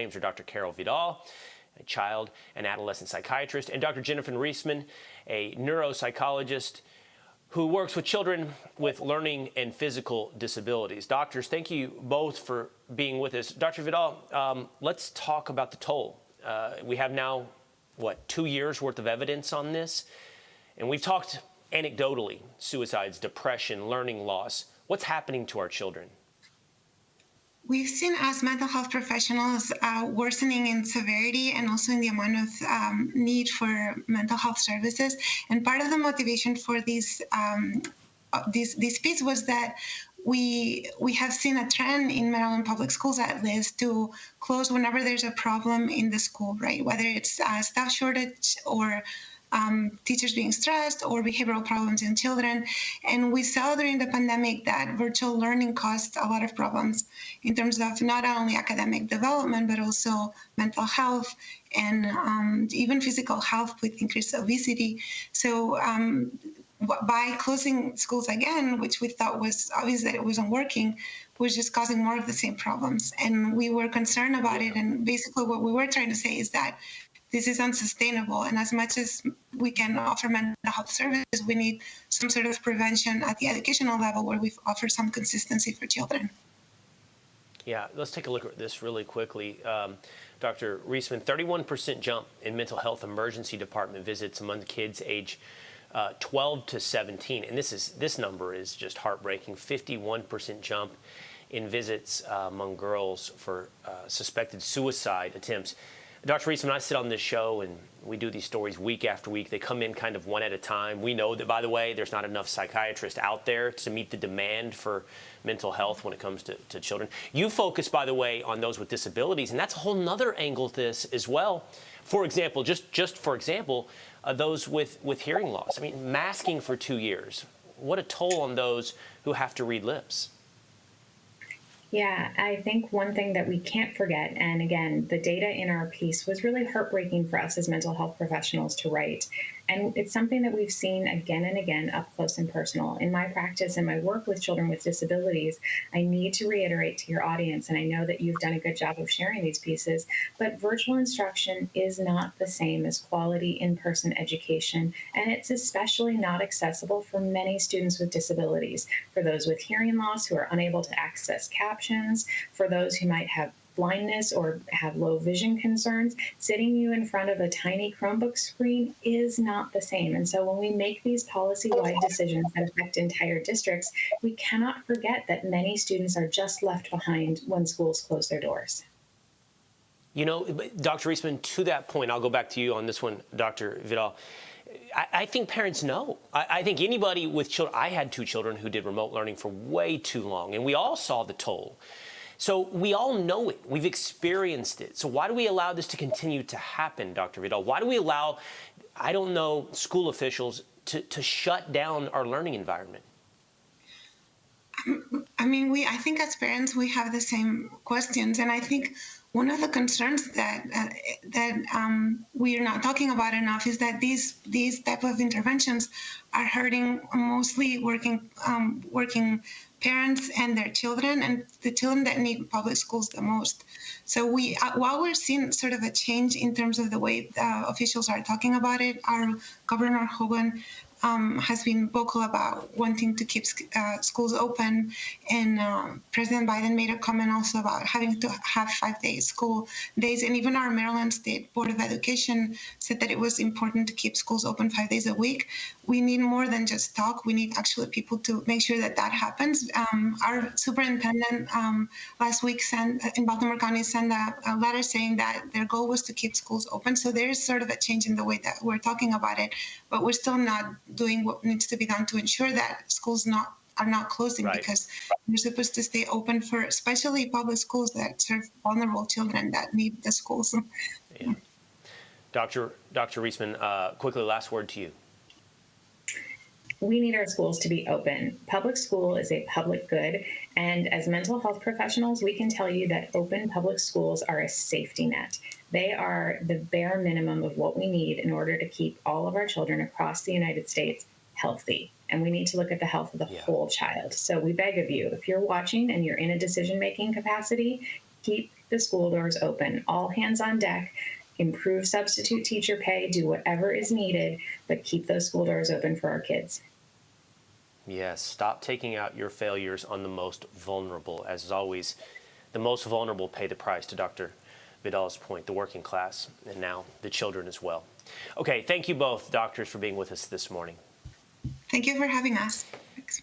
names are Dr. Carol Vidal, a child and adolescent psychiatrist, and Dr. Jennifer Reesman, a neuropsychologist who works with children with learning and physical disabilities. Doctors, thank you both for being with us. Dr. Vidal, let's talk about the toll. We have now, 2 years worth of evidence on this? And we've talked anecdotally, suicides, depression, learning loss. What's happening to our children? We've seen as mental health professionals worsening in severity and also in the amount of need for mental health services. And part of the motivation for this piece was that we have seen a trend in Maryland public schools, at least, to close whenever there's a problem in the school, right? Whether it's staff shortage or teachers being stressed or behavioral problems in children. And we saw during the pandemic that virtual learning caused a lot of problems in terms of not only academic development, but also mental health and even physical health with increased obesity. So by closing schools again, which we thought was obvious that it wasn't working, was just causing more of the same problems. And we were concerned about it. And basically what we were trying to say is that this is unsustainable. And as much as we can offer mental health services, we need some sort of prevention at the educational level where we offer some consistency for children. Yeah, let's take a look at this really quickly. Dr. Reesman, 31% jump in mental health emergency department visits among kids age 12 to 17. And this number is just heartbreaking. 51% jump in visits among girls for suspected suicide attempts. Dr. Reesman, I sit on this show and we do these stories week after week. They come in kind of one at a time. We know that, by the way, there's not enough psychiatrists out there to meet the demand for mental health when it comes to children. You focus, by the way, on those with disabilities, and that's a whole nother angle to this as well. For example, just for example, those with hearing loss. I mean, masking for 2 years. What a toll on those who have to read lips. Yeah, I think one thing that we can't forget, and again, the data in our piece was really heartbreaking for us as mental health professionals to write. And it's something that we've seen again and again up close and personal. In my practice and my work with children with disabilities, I need to reiterate to your audience, and I know that you've done a good job of sharing these pieces, but virtual instruction is not the same as quality in-person education, and it's especially not accessible for many students with disabilities, for those with hearing loss who are unable to access captions, for those who might have blindness or have low vision concerns. Sitting you in front of a tiny Chromebook screen is not the same. And so when we make these policy-wide decisions that affect entire districts, we cannot forget that many students are just left behind when schools close their doors. You know, Dr. Reesman, to that point, I'll go back to you on this one, Dr. Vidal. I think parents know. I think anybody with children, I had 2 children who did remote learning for way too long, and we all saw the toll. So we all know it. We've experienced it. So why do we allow this to continue to happen, Dr. Vidal? Why do we allow, I don't know, school officials to shut down our learning environment? I mean, I think as parents, we have the same questions. And I think one of the concerns that we are not talking about enough is that these type of interventions are hurting mostly working parents and their children, and the children that need public schools the most. So while we're seeing sort of a change in terms of the way officials are talking about it, our Governor Hogan has been vocal about wanting to keep schools open, and President Biden made a comment also about having to have 5-day school days, and even our Maryland State Board of Education said that it was important to keep schools open 5 days a week. We need more than just talk. We need actually people to make sure that that happens. Our superintendent last week in Baltimore County sent a letter saying that their goal was to keep schools open. So there is sort of a change in the way that we're talking about it, but we're still not doing what needs to be done to ensure that schools are not closing, right, because we're supposed to stay open for especially public schools that serve vulnerable children that need the schools. Yeah. Dr. Reesman, quickly, last word to you. We need our schools to be open. Public school is a public good, and as mental health professionals, we can tell you that open public schools are a safety net. They are the bare minimum of what we need in order to keep all of our children across the United States healthy. And we need to look at the health of the whole child. So we beg of you, if you're watching and you're in a decision-making capacity, keep the school doors open, all hands on deck, improve substitute teacher pay, do whatever is needed, but keep those school doors open for our kids. Yes, stop taking out your failures on the most vulnerable. As always, the most vulnerable pay the price, to Dr. Vidal's point, the working class, and now the children as well. Okay, thank you both, doctors, for being with us this morning. Thank you for having us. Thanks.